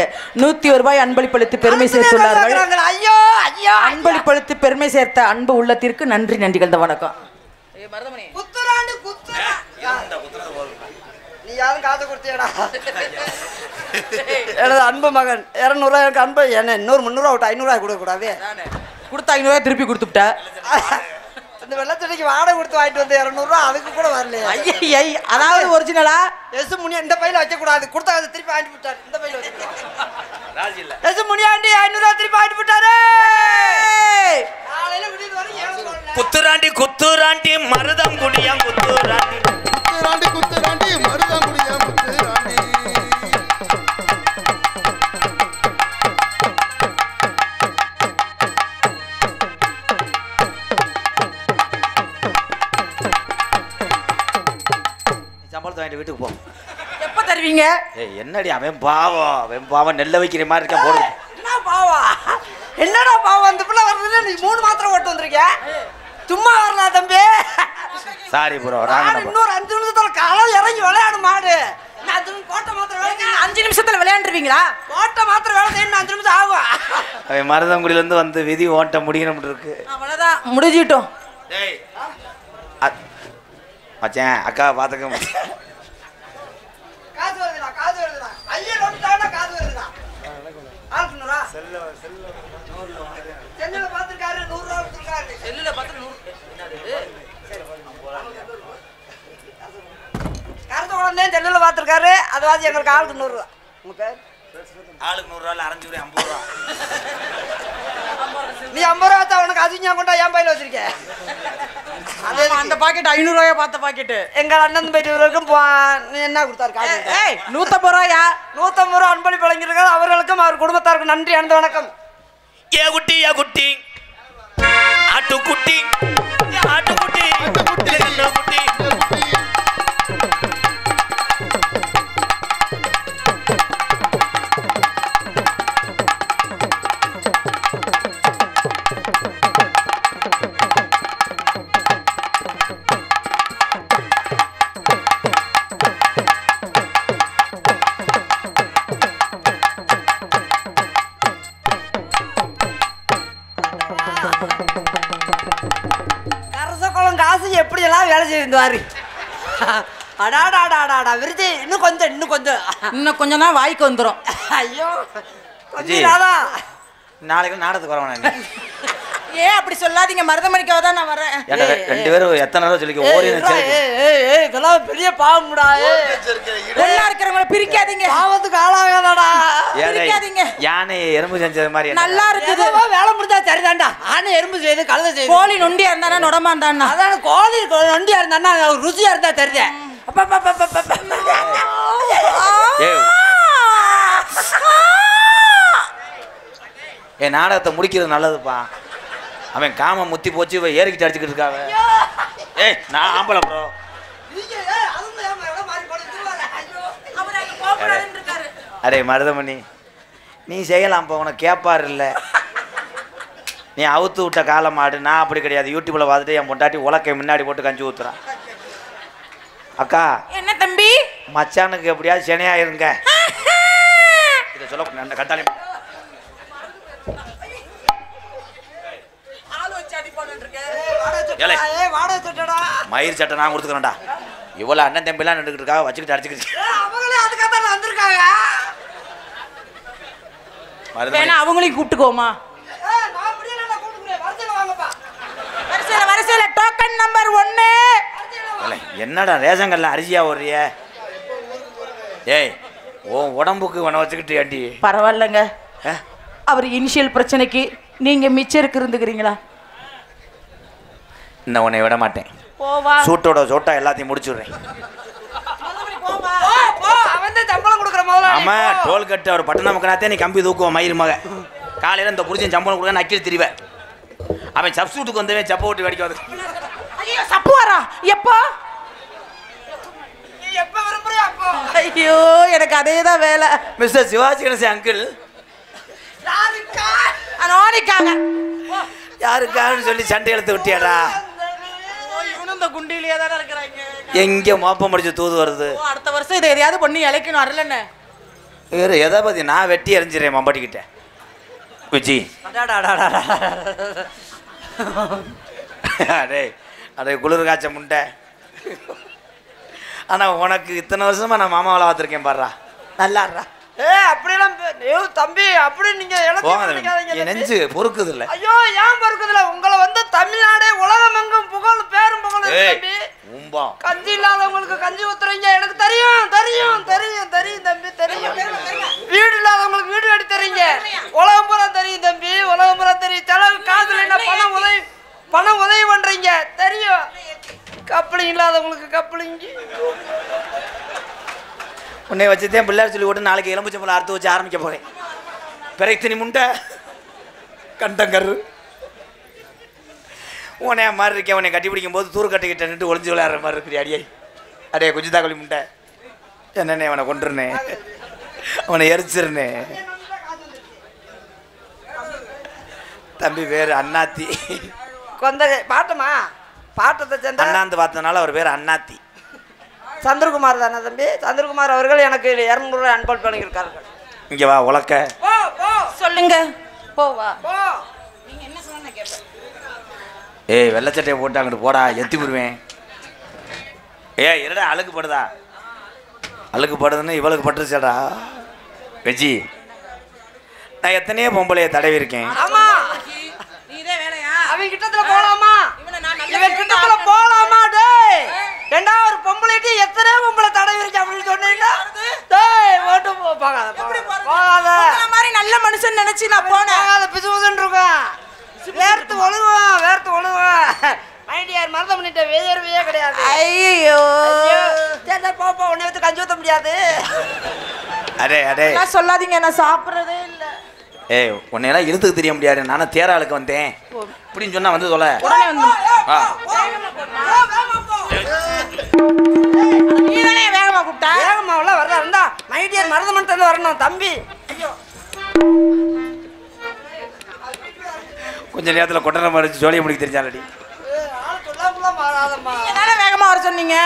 101 ரூபாய் அன்பளிப்பளித்து பெருமை சேர்த்துள்ளார்கள். ஐயோ ஐயோ அன்பளிப்பளித்து பெருமை சேர்த்த அன்பு உள்ளத்திற்கு நன்றி நன்றிகள். வணக்கம். நீ யாரும் காசு கொடுத்தியடா எனது அன்பு மகன் 200 எனக்கு அன்பு என்ன இன்னொரு 300 விட்டு 500 கொடுக்கக்கூடாது. கொடுத்த 500 ரூபாய் திருப்பி கொடுத்துட்ட. இந்த வெள்ளத்தடிக்கு வாடகை கொடுத்து வாங்கிட்டு வந்து 200 அதுக்கு கூட வரலையா? ஐயை அதாவது ஒரிஜினலா எஸ் முனியா இந்த பையில வைக்கக்கூடாது. கொடுத்தா அதை திருப்பி வாங்கிட்டு விட்டாரு. இந்த பையில வச்சுக்கலாம். எஸ் முனியாண்டி 500 திருப்பி வாங்கிட்டு விட்டாரு. காலையில விடியது வரை குத்துராண்டி குத்துராண்டி மருதம் குடியா குத்துராண்டி குத்துராண்டி குத்துராண்டி மருதம் குடியா குத்துராண்டி. சம்பளத்தை வாங்கிட்டு வீட்டுக்கு போ. எப்ப தருவீங்க? என்னடி அவன் பாவம் நெல்ல வைக்கிற மாதிரி இருக்கா போடு. என்ன பாவா என்னடா பாவம் அந்த பிள்ளை வரதுல நீ 3 மாத்திரை ஓட்டு வந்திருக்க. சும்மா வரலாம் தம்பி. Sorry bro. இன்னொரு 5 நிமிஷத்துல காலம் இறங்கி விளையாடு மாடு. நான் கோட்டை மாத்திரை வேலை 5 நிமிஷத்துல விளையாண்டுருவீங்களா? கோட்டை மாத்திரை வேலை செய்யணும் 5 நிமிஷம் ஆகும். அவன் மருதங்குடியில இருந்து வந்து விதி ஓட்ட முடியணும் இருக்கு. அவ்வளவுதான் முடிஞ்சிட்டோம். மச்சான் அக்கா பாத்துக்க. காசு வருதுடா காசு வருதுடா. ஐயா நோட்டாடா காசு வருதுடா. ஆளுக்கு 100 செல்லுல பாத்துட்டாரு 100 ரூபாய் கொடுத்துருக்காரு. செல்லுல பார்த்து 100 கருத்து குழந்தை செல்லுல பாத்துருக்காரு. அதுவாது எங்களுக்கு ஆளுக்கு 100 ரூபாய். உங்க பேர் ஆளுக்கு 100 ரூபாய் அரைஞ்சு 50 ரூபா. நீ 50 ரூபா தான் உனக்கு அதிகம் கொண்டா என் பையில வச்சிருக்க. அந்த பாக்கெட் 500 ரூபாய் பார்த்த பாக்கெட் எங்க அண்ணன் போயிட்டு வரைக்கும் நீ என்ன கொடுத்தாரு காசு? 150 ரூபாயா? 150 ரூபா அன்பளிப்பு வழங்கியிருக்காரு. அவர்களுக்கும் அவர் குடும்பத்தாருக்கும் நன்றி அன்பு வணக்கம். ஏ குட்டி ஆட்டுக்குட்டி ஆட்டுக்குட்டி குட்டி கரசகுளம் காசு எப்படியெல்லாம் வேலை செய்வாரு. அடாடாடாடாடா விருது இன்னும் கொஞ்சம் தான் வாய்க்கு வந்துடும். ஐயோ கொஞ்சம் நாளைக்கு நாடகத்துக்கு வரவேன். ஏன் அப்படி சொல்லாதீங்க? மருதமணிக்காக தான் நான் வரேன். 2 பேரும் எத்தனை நேரம் சொல்லி இதெல்லாம் பெரிய பாவம்டா. ஒண்ணா இருக்கிறவங்கள பிரிக்காதீங்க. பாவத்துக்கு ஆளாகாதடா. பிரிக்காதீங்க. யானை எறும்பு செஞ்சது மாதிரி நல்லா இருக்குது. வேலை முடிஞ்சா சரிதான்டா. ஆனை எறும்பு செய்யுது கழுதை செய்யுது. கோழி நொண்டியா இருந்தானா நொடமா இருந்தானா? அதான் கோழி நொண்டியா இருந்தானா ருசியா இருந்தா தெரியுது. என் நாடகத்தை முடிக்கிறது நல்லதுப்பா. அவன் காம முத்தி போச்சு ஏறிக்கிட்டு அடிச்சுக்கிட்டு இருக்காவ. ஏய் நான் ஆம்பளை ப்ரோ. அரே மருதமணி நீ செய்யலாம்ப்பா. உனக்கு கேட்பாரு இல்லை. நீ அவுத்து விட்ட காலம் மாடு. நான் அப்படி கிடையாது. யூடியூப்ல பார்த்துட்டு என் பொண்டாட்டி உலக்கை முன்னாடி போட்டு கஞ்சி ஊத்துறான். அக்கா என்ன தம்பி? மச்சானுக்கு எப்படியாவது செனையா இருங்க. இதை சொல்ல அந்த கட்டாளி மயிர் சட்டை நான் கொடுத்துக்கிறேன்டா. இவ்வளவு அண்ணன் தம்பிலாம் நின்றுக்கிட்டு இருக்கா வச்சுக்கிட்டு அடிச்சுக்கிட்டு அவங்களையும் கூப்பிட்டுக்கோமா? வரிசையில டோக்கன் நம்பர் 1. என்னடா ரேஷன்கல்ல அரிசியா ஓடுறிய? ஏய் உன் உடம்புக்கு உன வச்சுக்கிட்டு ஏண்டி? பரவாயில்லைங்க. அவர் இனிஷியல் பிரச்சனைக்கு நீங்க மிச்சருக்கு இருந்துக்கிறீங்களா? இன்னும் உன்னை விட மாட்டேன். சூட்டோட சோட்டா எல்லாத்தையும் முடிச்சுடுறேன். ஆமா டோல் கட்டு அவர் பட்டணம் மக்கனாத்தே நீ கம்பி தூக்குவோம் மயிர் மக. காலையில இந்த புரிச்சன் சம்பளம் கொடுக்க நக்கிட்டு திரிவேன். அவன் சப்ஸ்டியூட்டுக்கு வந்தவன் சப்ப விட்டு வெடிக்க வந்து சப்புவாரா? எப்போ? ஐயோ எனக்கு அதேதான் வேலை. மிஸ்டர் சிவாஜி கணேசன் அங்கிள் நோனிக்காங்க யாருக்கான்னு சொல்லி சண்டை இழுத்து விட்டியாடா? இவனும் இந்த குண்டிலேயே தானே இருக்கிறாங்க. எங்க மோப்பம் முடிச்சு தூது வருது. அடுத்த வருஷம் இதை எதையாவது பண்ணி இழைக்கணும் வரலன்னு. வேறு எதை பத்தி நான் வெட்டி எறிஞ்சிடறேன் மம்பாட்டிக்கிட்ட. விஜி அடே அடே குளிர் காய்ச்ச முண்டை. ஆனா உனக்கு இத்தனை வருஷமா நான் மாமாவை பார்த்துருக்கேன் பாடுறா. நல்லாடுறா. அப்படியெல்லாம் தம்பி அப்படி நீங்க நெஞ்சு பொறுக்குது இல்ல. ஐயோ ஏன் பொறுக்குது இல்ல? உங்களை வந்து தமிழ்நாடே உலகமெங்கும் புகழ் பேரும் புகழ் தம்பி. கஞ்சி இல்லாதவங்களுக்கு கஞ்சி ஊத்துறீங்க. எனக்கு தெரியும் தெரியும் தெரியும் தெரியும் தம்பி தெரியும். வீடு இல்லாதவங்களுக்கு வீடு கட்டி தரீங்க. உலகம் பூரா தெரியும் தம்பி, உலகம் பூரா தெரியும். செலவு காசுல என்ன பணம் உதவி பண்றீங்க தெரியும். கப்பலிங் இல்லாதவங்களுக்கு கப்பலிங்க. உன்னை வச்சுதான் பிள்ளையார் சொல்லி போட்டு நாளைக்கு எலும்புச்சம்பளம் அறுத்து வச்சு ஆரம்பிக்க போறேன். பிறகு முண்டை கண்டங்கரு உன்னைய மாதிரி இருக்கேன். உன்னை கட்டி பிடிக்கும் போது தூர் கட்டிக்கிட்ட நின்று ஒளிஞ்சு விளையாடுற மாதிரி இருக்கிற அடியை. அடையே குஜிதாக்கொழி முண்டை என்னன்னே அவனை கொண்டுருனேன், அவனை எரிச்சிருனேன். தம்பி பேர் அண்ணாத்தி. கொந்த பாட்டமா பாட்டத்தை சேர்ந்த அண்ணாந்து பார்த்தனால அவர் பேர் அண்ணாத்தி. சந்திரகுமார் தானே தம்பி? சந்திரகுமார் அவர்கள் எனக்கு 200 ரூபாய் அன்பளிப்பு பண்ணியிருக்கார்கள். இங்க வா உலக்க சொல்லுங்க. போவா ஏய் வெள்ளச்சட்டையை போட்டு அங்கிட்டு போடா, எத்தி விடுவேன். இருடா அழுக்கு படுதா? அழுக்கு படுதுன்னு இவளுக்கு பட்டுருச்சடா. வெஜி நான் எத்தனையோ பொம்பளைய தடவி இருக்கேன். ஆமா நீதே வேலையா? அவங்க கிட்டத்துல போலாமா? இவன் கிட்டத்துல போலாமா? டேய் ரெண்டா ஒரு பொம்பளைட்டி எத்தனை பொம்பளை தடவி இருக்கு அப்படின்னு சொன்னீங்க. டேய் ஓட்டு போகாத போகாத. இந்த மாதிரி நல்ல மனுஷன் நினைச்சு நான் போனேன். போகாத பிசுவுதுன்னு இருக்கேன். வேர்த்து ஒழுகுவேன். மைடியார் மறந்து பண்ணிட்ட வேர்வையே கிடையாது. ஐயோ சரி போப்பா, உன்னை வச்சு கஞ்சி ஊற்ற முடியாது. அடே அடே நான் சொல்லாதீங்க, நான் சாப்பிட்றதே இல்லை. ஏய் உன்னையெல்லாம் இழுத்துக்கு தெரிய முடியாது. நானும் தேராளுக்கு வந்தேன் இப்படின்னு சொன்னா வந்து தொலை. உடனே வந்து நீ தானே வேகமா கூப்பிட்டா? வேகமாவெல்லாம் வரதா இருந்தா மைடியார் மறந்து பண்ணிட்டு வரணும் தம்பி. ஐயோ கொஞ்ச நேரத்தில் கொட்டனை மறைச்சு ஜோலியை முடிக்க தெரிஞ்சாலடி. வேகமா வர சொன்னீங்க.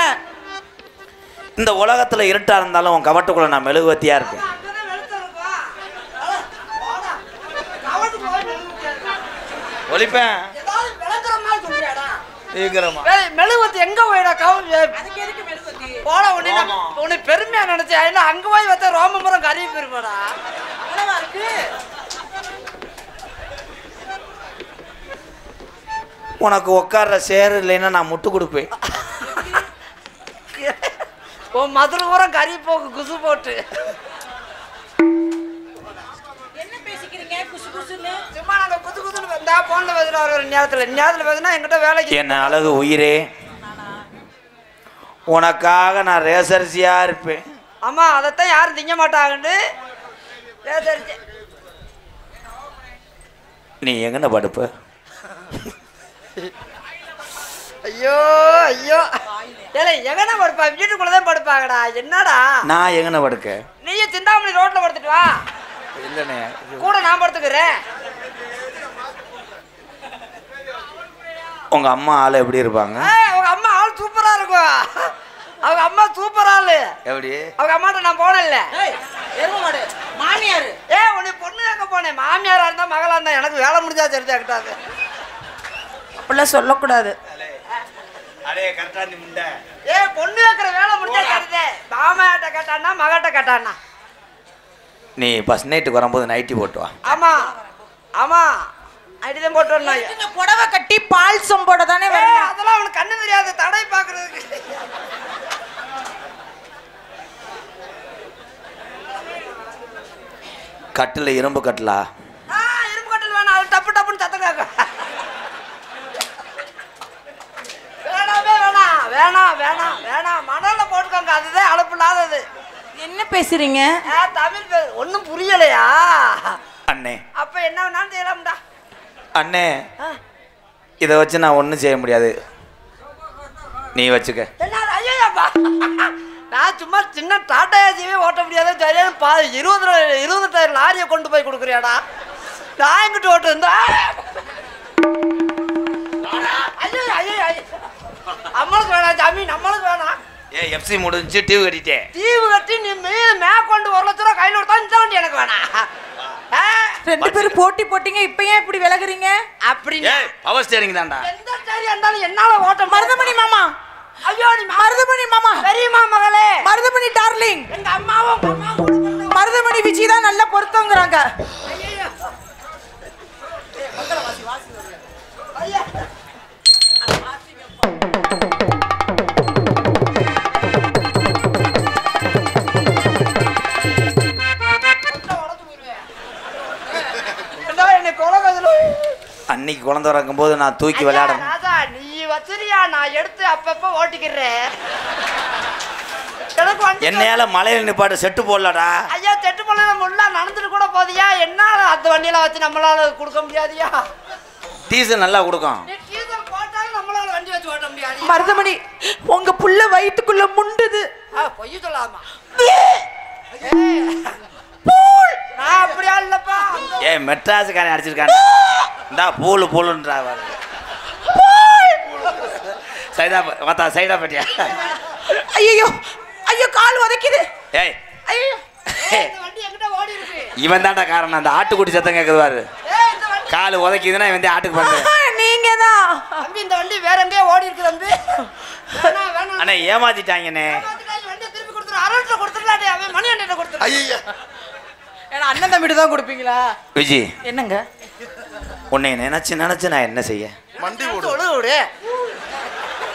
இந்த உலகத்துல இருட்டா இருந்தாலும் உன் கவட்டுக்குள்ள நான் மெழுகுவத்தியா இருப்பேன். ஒளிப்பேன் மெழுகுவத்தி எங்க போயிடா? போட உன்னை பெருமையா நினைச்சேன். அங்க போய் வச்ச ரோமபுரம் கருவி போயிருப்பாடா. உனக்கு உட்கார்ற சேர் இல்லைன்னா நான் முட்டு கொடுப்பேன். உன் மதுரை ஊரம் கறி போக்கு குசு போட்டு என்ன பேசிக்கிறீங்க? குசு குசுன்னு சும்மா நாங்க குசு குசுன்னு வந்தா போன்ல பேசுறா. ஒரு நேரத்துல பேசுனா எங்கிட்ட வேலைக்கு. என்ன அழகு உயிரே, உனக்காக நான் ரேசரிசியா இருப்பேன். ஆமா அதைத்தான் யாரும் திங்க மாட்டாங்கன்னு ரேசரிசி. நீ எங்கன படுப்ப? ஐயோ ஐயோ எங்கன படுப்பா? வீட்டுக்குள்ளதான் படுப்பாங்கடா. என்னடா நான் எங்கன படுக்க? நீயே சிந்தாமணி ரோட்ல படுத்துட்டு வா. இல்லனே கூட நான் படுத்துக்கிறேன். உங்க அம்மா ஆளு எப்படி இருப்பாங்க? அவங்க அம்மா ஆள் சூப்பரா இருக்கும். அவங்க அம்மா சூப்பர் ஆளு. எப்படி? அவங்க அம்மாட்ட நான் போனேன்ல. மாமியாரு உன்னை பொண்ணு கேட்க போனேன். மாமியாரா இருந்தா மகளா இருந்தா எனக்கு வேலை முடிஞ்சா சரிதா கிட்டாது. அப்படிலாம் சொல்லக்கூடாது. பொண்ணு கேட்கற வேலை முடிஞ்சா சரிதே. மாமாட்ட கேட்டானா மகட்ட கேட்டானா? நீ ஃபர்ஸ்ட் நைட்டுக்கு வரும்போது நைட்டி போட்டு வா. ஆமா ஆமா நைட்டி போட்டு வரணும். நீங்க புடவை கட்டி பால் சொம்போட தானே வரணும். அதெல்லாம் அவனுக்கு கண்ணு தெரியாது. தடை பாக்குறதுக்கு கட்டில இரும்பு கட்டலா? இரும்பு கட்டில் வேணாம். அது டப்பு டப்புன்னு சத்தம் கேட்கும். வேணாம் வேணாம் வேணாம் மணல்ல போட்டுக்கோங்க. அதுதான் அழுப்பு இல்லாதது. என்ன பேசுறீங்க? தமிழ் ஒன்னும் புரியலையா அண்ணே? அப்ப என்ன வேணாலும் செய்யலாம்டா. அண்ணே இதை வச்சு நான் ஒன்றும் செய்ய முடியாது, நீ வச்சுக்க. ஐயோப்பா நான் சும்மா சின்ன டாட்டா ஏசியவே ஓட்ட முடியாத சரியான 20 லாரியை கொண்டு போய் கொடுக்குறியாடா? நான் எங்கிட்ட ஓட்டு இருந்தா அம்மளுக்கு வேணாம் சாமி, நம்மளுக்கு வேணாம். எஃப்சி முடிஞ்சு டிவி கட்டிட்டே டிவி கட்டி நீ மேற்கொண்டு 1 லட்ச ரூபா கையில் கொடுத்தா இந்த வண்டி எனக்கு வேணாம். ரெண்டு பேரும் போட்டி போட்டீங்க, இப்ப ஏன் இப்படி விலகுறீங்க? அப்படி பவர் ஸ்டேரிங் தான்டா. எந்த ஸ்டேரிங் இருந்தாலும் என்னால ஓட்ட மருதமணி மாமா, ஐயோ நீ மருதமணி மாமா, பெரியம்மா மகளே, மருதமணி டார்லிங், எங்க அம்மாவும் மருதமணி விஜய் தான் நல்ல பொருத்தங்கிறாங்க. அன்னைக்கு குழந்தை இறக்கும் போது நான் தூக்கி விளையாடணும். நீ வச்சிரியா, நான் எடுத்து அப்பப்ப ஓட்டிக்கிறேன். என்னையால மலையில நிப்பாட்டு செட்டு போடலடா. ஐயா செட்டு போல முள்ளா நடந்துட்டு கூட போதியா, என்ன அந்த வண்டியில வச்சு நம்மளால கொடுக்க முடியாதியா? டீசல் நல்லா கொடுக்கும். டீசல் போட்டாலும் நம்மளால வண்டி வச்சு ஓட்ட முடியாது. மருதமணி, உங்க புள்ள வயித்துக்குள்ள முண்டுது. பொய் சொல்லாமா? நான் அப்படியா இல்லப்பா. மெட்ராஸுக்காரன் அடிச்சிருக்காங்க. இந்தா பூலு பூலுன்றா. சைதா பார்த்தா சைதா பட்டியா? ஐயோ ஐயோ, கால் உதைக்குது. ஏய் ஐயோ, இந்த வண்டி எங்கிட்ட ஓடி இருக்கு. இவன் தான்டா காரணம். அந்த ஆட்டுக்குட்டி சத்தம் கேட்குது பாரு. இந்த வண்டி கால் உதைக்குதுன்னா இவன் ஆட்டுக்கு பண்ணு. நீங்க தான் தம்பி, இந்த வண்டி வேற எங்கேயோ ஓடி இருக்கு தம்பி. வேணாம். அண்ணா ஏமாத்திட்டாங்கண்ணே. வண்டியை திருப்பி கொடுத்துரு. அரண்ட கொடுத்துடலாட்டே, அவன் மணி அண்ணன் கொடுத்துரு. ஐயா ஏன்னா அண்ணன் தம்பிட்டு தான் கொடுப்பீங்களா? விஜி, என்னங்க உன்னை நினைச்சு நினைச்சு நான் என்ன செய்ய? மண்டி ஓடு ஒழுகுடு.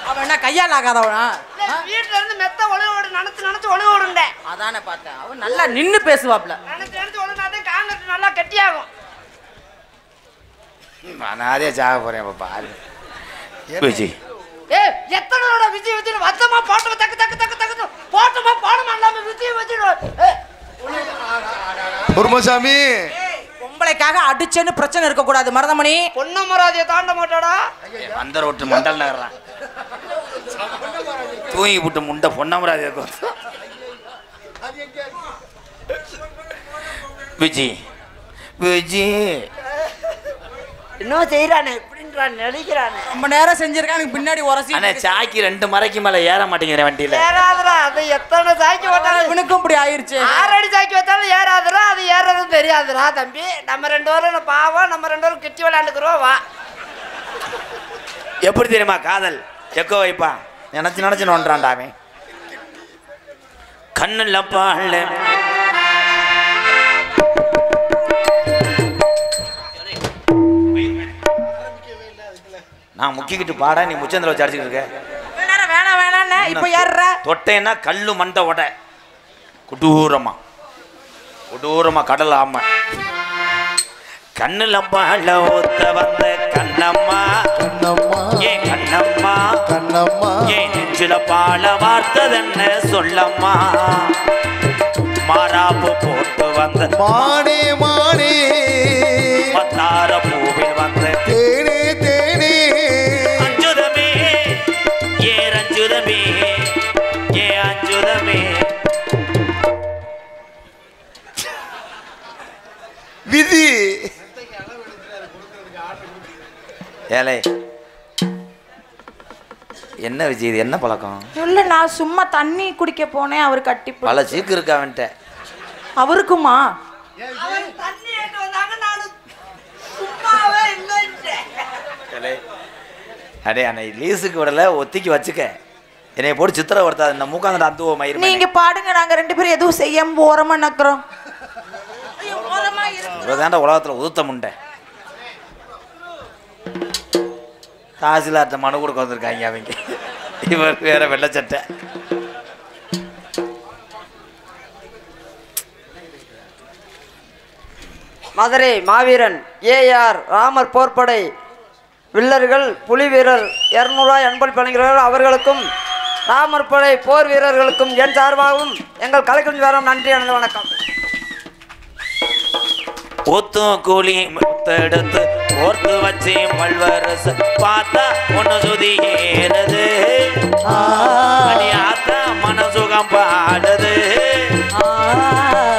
அவன் என்ன கையால் ஆகாதவனா? வீட்டுல இருந்து மெத்த ஒழுகுடு நினைச்சு நினைச்சு ஒழுகுடுண்டே. அதானே பார்த்தேன். அவன் நல்லா நின்னு பேசுவாப்ல. நினைச்சு நினைச்சு ஒழுங்காதான் காங்கிரஸ் நல்லா கெட்டியாகும். நான் அதே சாக போறேன் இப்ப பாரு. விஜி, எத்தனோட விஜய் விஜய் வச்சமா போட்டமா தக்கு தக்கு தக்கு தக்கு போட்டமா போடமா இல்லாம விஜய் விஜய் பொறுமசாமி பொம்பளைக்காக அடிச்சேன்னு பிரச்சனை இருக்க கூடாது. மருதமணி, பொன்னமராதியை தாண்ட மாட்டாடா. அந்த ரோட்டு மண்டல் நகர்றான். தூங்கி விட்டு முண்டை பொன்னமராதி இருக்கும். விஜி விஜி இன்னும் செய்யறானே, எப்படின்றான் நடிக்கிறானே. ரொம்ப நேரம் செஞ்சிருக்கான், பின்னாடி உரசி. அண்ணா சாக்கி 2 மறைக்கு மேல ஏற மாட்டேங்கிற வண்டியில. ஏறாதுடா, அது எத்தனை சாக்கி ஓட்டாலும் இவனுக்கும் இப்படி ஆயிருச்சு. 6 அடி சாக்கி வச்சாலும் ஏறாதுடா, அது ஏறதும் தெரியாதுடா தம்பி. நம்ம 2 பேரும் பாவம், நம்ம 2 பேரும் கிட்டி விளையாண்டுக்கிறோம். வா. எப்படி தெரியுமா காதல் எக்கோ வைப்பான். நினைச்சு நினைச்சு நோன்றான்டாமே. கண்ணுல பாழ நான் முக்கிக்கிட்டு பாட நீ முச்சந்திர வச்சு அடிச்சுக்கிட்டு இருக்க. வேணாம் வேணாம், இப்ப ஏறுற தொட்டேன்னா கல்லு மண்டை உட. கொடூரமா கொடூரமா கடல் ஆம. கண்ணுல பாழ ஊத்த வந்த கண்ணம்மா கண்ணம்மா ஏன் கண்ணம்மா கண்ணம்மா ஏன் நெஞ்சில பாழ வார்த்ததென்ன சொல்லம்மா. மாறாப்பு போட்டு வந்த மானே மானே மத்தார பூவில் வந்த தேனே தேனே அஞ்சுதமே ஏ ரஞ்சுதமே ஏ அஞ்சுதமே. விதி ஏலே என்ன விஜய், இது என்ன பழக்கம்? இல்ல, நான் சும்மா தண்ணி குடிக்க போனேன். அவர் கட்டி பல சீக்கு இருக்கா அவன்ட்ட. அவருக்குமா? அவன் தண்ணி ஏட்டு வந்தாங்க, நான் சும்மாவே இல்லைன்ட்டேன். அடே அண்ணே லீஸுக்கு விடல, ஒத்திக்கு வச்சுக்க. என்னைய போட்டு சித்திர வருத்தாது. இந்த மூக்காந்த அந்துவ மயிர் நீங்க பாடுங்க, நாங்க 2 பேரும் எதுவும் செய்யாம ஓரமா நக்குறோம். இவதாண்ட உலகத்துல உதுத்த முண்டை. தாசில்தார்ட்ட மனு கொடுக்க வந்திருக்காங்க அவங்க. இவர் வேற வெள்ளச்சட்டை. மதுரை மாவீரன் ஏஆர் ராமர் போர்ப்படை வில்லர்கள் புலி வீரர் 200 அன்பளிப்பு வழங்குகிறார்கள். அவர்களுக்கும் ராமர் படை போர் வீரர்களுக்கும் என் சார்பாகவும் எங்கள் கலைக்குஞ்சு வேறும் நன்றி அனந்த வணக்கம். ஒத்தும் கூலி முத்தெடுத்து ஓர்த்து வச்சு மல்வரச பார்த்தா ஒன்னு சுதி ஏறது. ஆத்தா மனசுகம் பாடுது.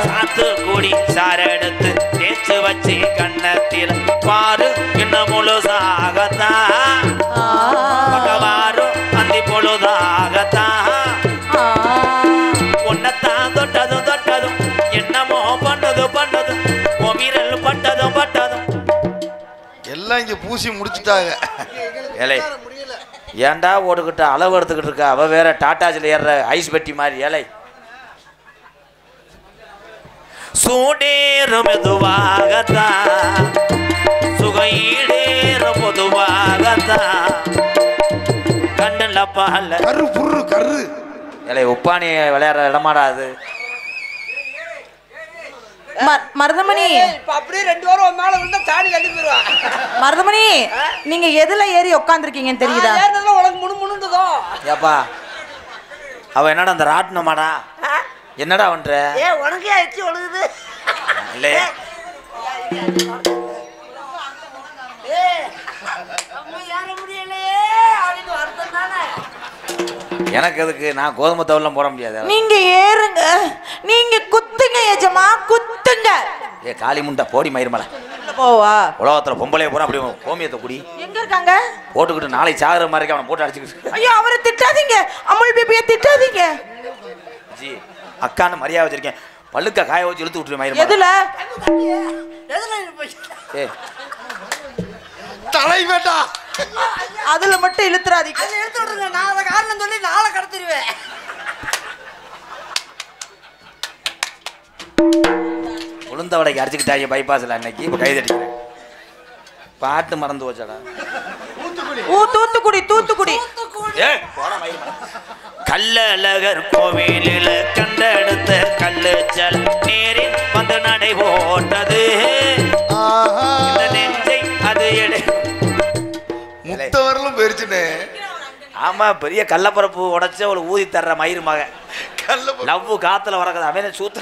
சாத்து கூடி சாரெடுத்து தேய்ச்சு வச்சு கண்ணை கட்டில பாரு இன்னும் முழுசாகத்தான் பகவாரும் அந்தி பொழுதாகத்தான் உன்னத்தான் தொட்டதும் தொட்டதும் என்னமோ பண்ணதும் விரல் பட்டதும் எல்லாம் இங்க பூசி முடிச்சுட்டாங்க. ஏலே ஏன்டா ஓடுகிட்ட அளவு எடுத்துக்கிட்டு இருக்கா? அவ வேற டாட்டாஜில் ஏற ஐஸ் பெட்டி மாதிரி. ஏலை சூடேறும் மெதுவாகத்தான் சுகையீடேறும் பொதுவாகத்தான் கண்ணுல பால கரு புரு கரு. ஏலே உப்பானி விளையாடுற இடமாடாது. மருதமணி அப்படியே 2 வாரம் மேல இருந்தா சாணி தள்ளி போயிருவா. மருதமணி நீங்க எதுல ஏறி உட்காந்துருக்கீங்கன்னு தெரியுதா? உனக்கு முணுமுணுந்ததோ ஏப்பா அவ என்னடா அந்த ராட்டினமாடா என்னடா பண்ற? உனக்கே ஆயிடுச்சு ஒழுகுது இல்லையே எனக்கு எதுக்கு? நான் கோதுமை தவளம் போட முடியாது. நீங்க ஏறுங்க, நீங்க குத்துங்க எஜமா குத்துங்க. ஏ காளி முண்டா போடி மயிர்மலை போவா உலகத்துல பொம்பளைய போற அப்படி கோமியத்தை குடி எங்க இருக்காங்க? போட்டுக்கிட்டு நாளை சாகுற மாதிரி அவனை போட்டு அடிச்சுக்கிட்டு. ஐயோ அவரை திட்டாதீங்க, அமுல் பேபியை திட்டாதீங்க. ஜி அக்கான்னு மரியாதை வச்சிருக்கேன். பல்லுக்க காய வச்சு இழுத்து விட்டுரு மயிர். எதுல ஏ தலை வேண்டா. அதுல மட்டும் இழுத்துறாதீங்க. எடுத்து விடுங்க. நான் அதை காரணம் சொல்லி நாளை கடத்திடுவேன். உளுந்த வடைக்கு அடிச்சுக்கிட்டாங்க பைபாஸ்ல அன்னைக்கு. இப்ப கைதடிக்கிறேன். பாட்டு மறந்து வச்சாடா. தூத்துக்குடி கள்ளழகர் கோவிலில் கண்டெடுத்த கல்லுச்சல் நேரில் வந்து நடை போட்டது இந்த நெஞ்சை அது எடு. முத்தவரலும் போயிருச்சுனே. ஆமா பெரிய கள்ளப்பரப்பு உடைச்ச ஒரு ஊதி தர்ற மயிர் மக கல்ல லவ் காத்துல வரக்குது. அவனே சூத்த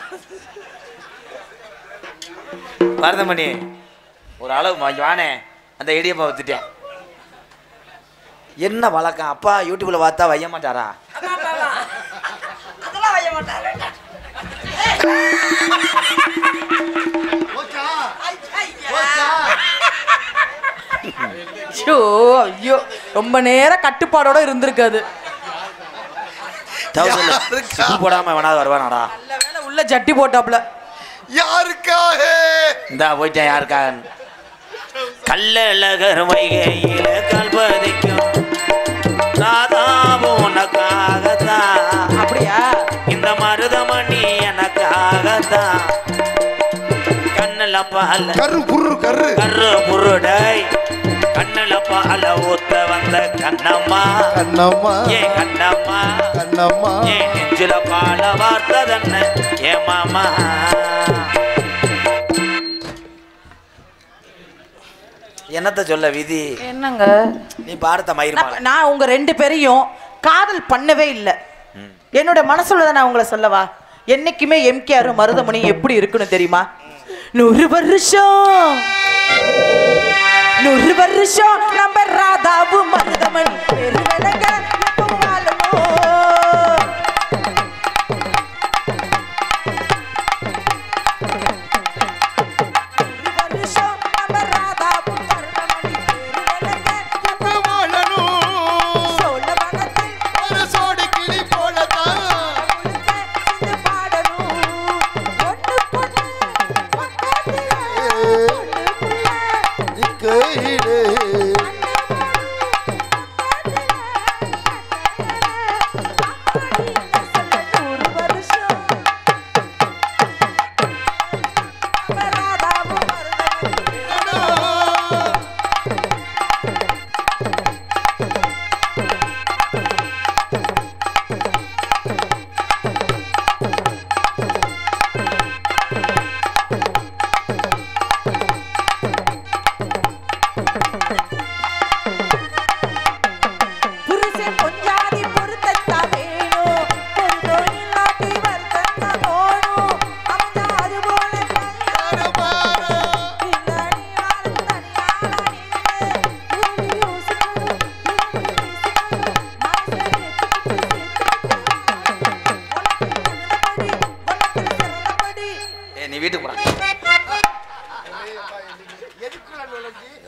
மருதமணி ஒரு அளவு வானே அந்த இடியப்பா வச்சுட்டேன். என்ன வழக்கம்? அப்பா யூடியூப்ல பார்த்தா வைய மாட்டாரா? அதெல்லாம் வைய மாட்டாரு. ஐயோ ரொம்ப நேரம் கட்டுப்பாடோட இருந்திருக்காது. போடாம வேணாது வருவானாடா. நல்ல வேளை உள்ள ஜட்டி போட்டாப்ல. யாருக்காக இந்தா போயிட்டேன். யாருக்காக? கள்ளழகர் வைகையில கல்பதிக்கும் ராதாவும் உனக்காகத்தான். அப்படியா? இந்த மருதமணி எனக்காகத்தான். கண்ணுல பால கரு புரு கரு கரு புருடை கண்ணுல பால ஊத்த வந்த கண்ணம்மா கண்ணம்மா ஏ கண்ணம்மா கண்ணம்மா ஏ நெஞ்சில பால வார்த்ததன்ன ஏ மாமா. என்னத்த சொல்ல விதி? என்னங்க நீ பாடுத்த மயிர் நான் உங்க 2 பேரையும் காதல் பண்ணவே இல்லை. என்னோட மனசுல நான் உங்களை சொல்லவா? என்னைக்குமே எம்கேஆர் மருதமணி எப்படி இருக்குன்னு தெரியுமா? 100 வருஷம் நம்ம ராதாவும் மருதமணி பெருவழக இப்போ வாழணும்.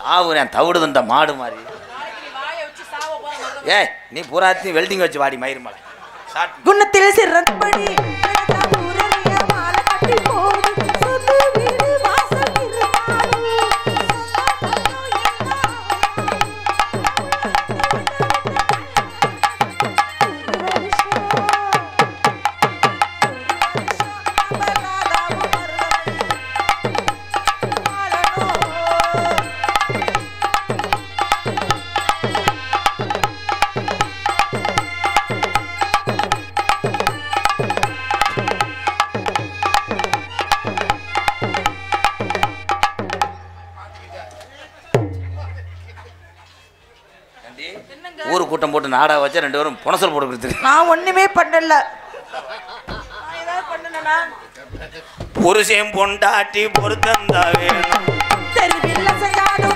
லாவுறேன் தவிடு வந்த மாடு மாதிரி. ஏய் நீ பூராத்தையும் வெல்டிங் வச்சு வாடி மயிறு மலை. குணத்தில் சிறந்தபடி ஊரு கூட்டம் போட்டு நாடா வச்சா 2 பேரும் புனசல் போட்டு கொடுத்துரு. நான் ஒண்ணுமே பண்ணல. புருஷன் பொண்டாட்டி பொருத்தந்தா வேணும். தெருவில் செஞ்சாடும்